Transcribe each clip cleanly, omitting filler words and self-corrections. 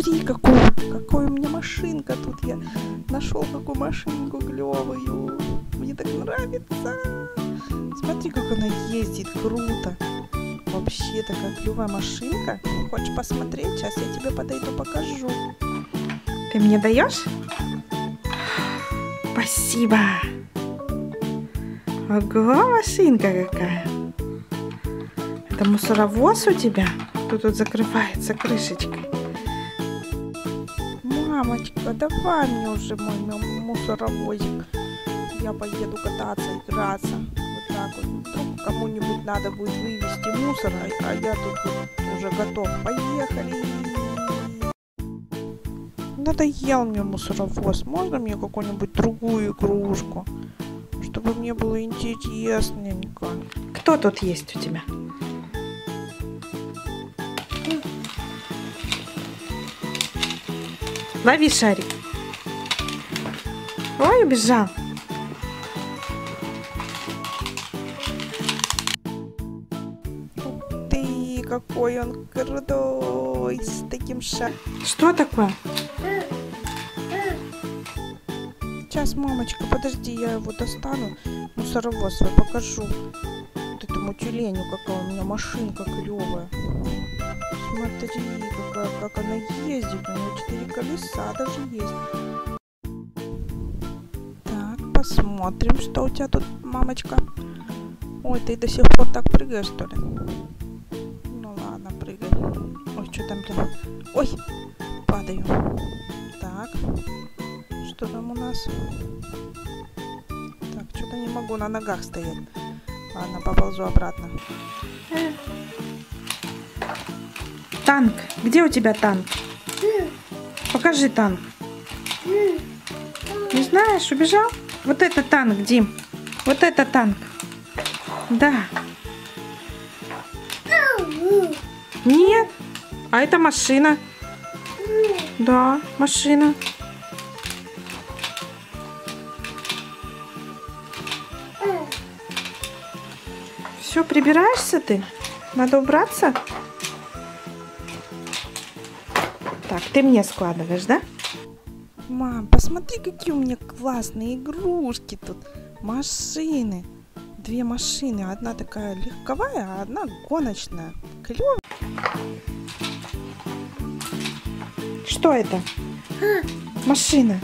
Смотри, какой у меня машинка тут. Я нашел какую машинку клевую. Мне так нравится. Смотри, как она ездит, круто. Вообще такая клевая машинка. Хочешь посмотреть? Сейчас я тебе подойду, покажу. Ты мне даешь? Спасибо. Ого, машинка какая. Это мусоровоз у тебя? Тут закрывается крышечкой. Мамочка, давай мне уже мой мусоровозик. Я поеду кататься, играться. Вот так вот. Вдруг кому-нибудь надо будет вывести мусор, а я тут вот уже готов. Поехали. Надоел мне мусоровоз. Можно мне какую-нибудь другую игрушку? Чтобы мне было интересненько. Кто тут есть у тебя? Лови шарик. Ой, убежал. Ух ты, какой он крутой, с таким шариком. Что такое? Сейчас, мамочка, подожди, я его достану. Мусоровоз свой покажу. Вот этому тюленю, какая у меня машинка клевая. Смотри, как она ездит. У нее 4 колеса даже есть. Так, посмотрим, что у тебя тут, мамочка. Ой, ты до сих пор так прыгаешь, что ли? Ну ладно, прыгай. Ой, что там? Ой, падаю. Так, что там у нас? Так, что-то не могу на ногах стоять. Ладно, поползу обратно. Танк. Где у тебя танк? Покажи танк. Не знаешь, убежал? Вот это танк, Дим. Вот это танк. Да. Нет. А это машина. Да, машина. Все, прибираешься ты? Надо убраться? Так, ты мне складываешь, да? Мам, посмотри, какие у меня классные игрушки тут. Машины. 2 машины. Одна такая легковая, а одна гоночная. Клёвая. Что это? Машина.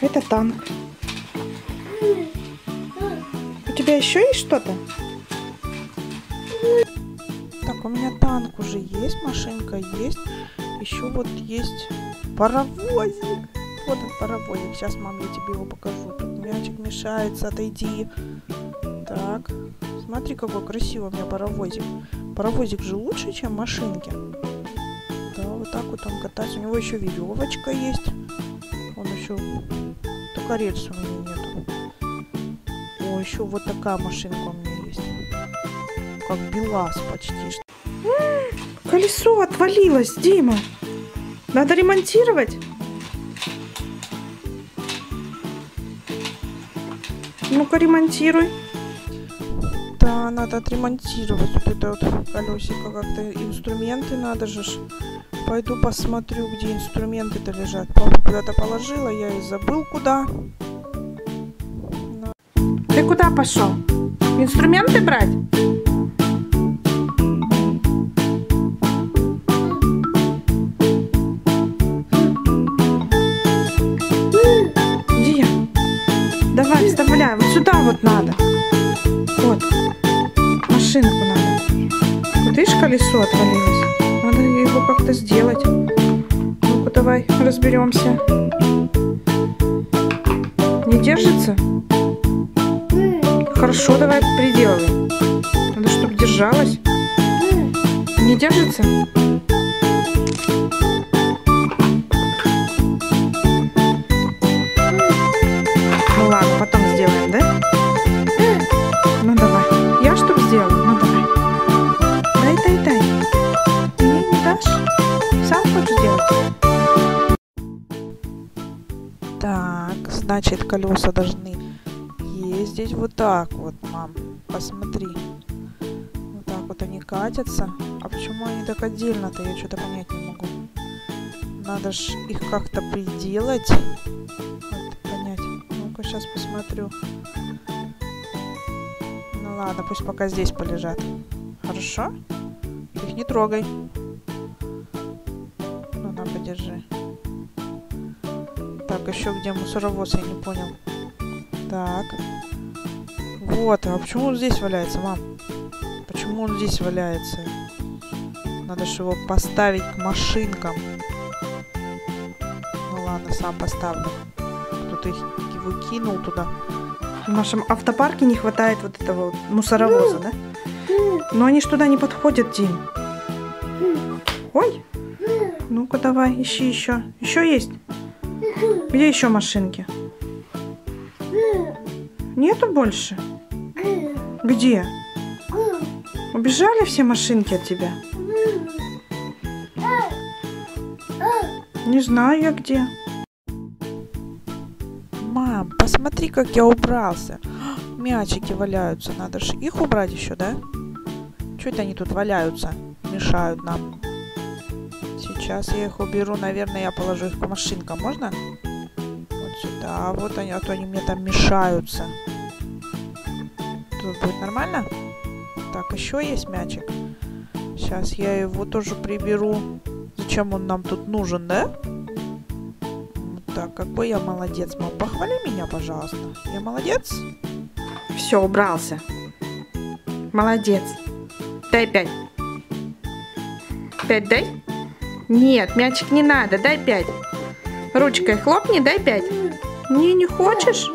Это танк. У тебя еще есть что-то? Так, у меня танк уже есть, машинка есть. Еще вот есть паровозик. Вот он, паровозик. Сейчас, мам, я тебе его покажу. Тут мячик мешается, отойди. Так, смотри, какой красивый у меня паровозик. Паровозик же лучше, чем машинки. Да, вот так вот он катается. У него еще веревочка есть. Он еще... Только рельс у меня нету. О, еще вот такая машинка у меня есть. Как БелАЗ почти что. Колесо отвалилось, Дима. Надо ремонтировать. Ну-ка, ремонтируй. Да, надо отремонтировать. Вот это вот колесико как-то. Инструменты надо же. Пойду посмотрю, где инструменты-то лежат. Папа куда-то положила, я и забыл куда. Ты куда пошел? Инструменты брать? Где? Давай, вставляй. Вот сюда вот надо. Вот. Машинку надо. Вот видишь, колесо отвалилось. Надо его как-то сделать. Ну-ка, давай разберемся. Не держится? Хорошо, давай приделывай. Надо, чтобы держалась. Не держится? Ну ладно, потом сделаем, да? Ну давай. Я что сделаю? Ну давай. Дай. Мне не дашь? Сам хочешь делать? Так, значит, колеса должны ездить вот так вот, мам. Посмотри. Вот так вот они катятся. А почему они так отдельно-то? Я что-то понять не могу. Надо ж их как-то приделать. Вот, понять. Ну-ка, сейчас посмотрю. Ну ладно, пусть пока здесь полежат. Хорошо? Ты их не трогай. Ну, на, подержи. Так, еще где мусоровоз, я не понял. Так. Вот, а почему он здесь валяется, мам? Почему он здесь валяется? Надо же его поставить к машинкам. Ну ладно, сам поставлю. Кто-то его кинул туда. В нашем автопарке не хватает вот этого вот мусоровоза, да? Но они ж туда не подходят, Дим. Ой! Ну-ка давай, ищи еще. Еще есть? Где еще машинки? Нету больше? Где? Убежали все машинки от тебя? Не знаю я где. Мам, посмотри, как я убрался. Мячики валяются. Надо же их убрать еще, да? Чего это они тут валяются? Мешают нам. Сейчас я их уберу. Наверное, я положу их к машинкам. Можно? Вот сюда. Вот они, а то они мне там мешаются. Тут будет нормально? Так, еще есть мячик. Сейчас я его тоже приберу. Зачем он нам тут нужен, да? Вот так, какой я молодец, мам. Похвали меня, пожалуйста. Я молодец? Все, убрался. Молодец. Дай 5. 5 дай? Нет, мячик не надо, дай 5. Ручкой хлопни, дай 5. Не хочешь?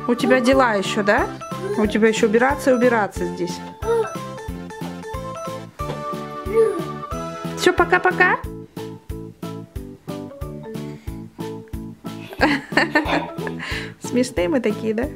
У тебя дела еще, да? У тебя еще убираться и убираться здесь. Все, пока-пока. Смешные мы такие, да?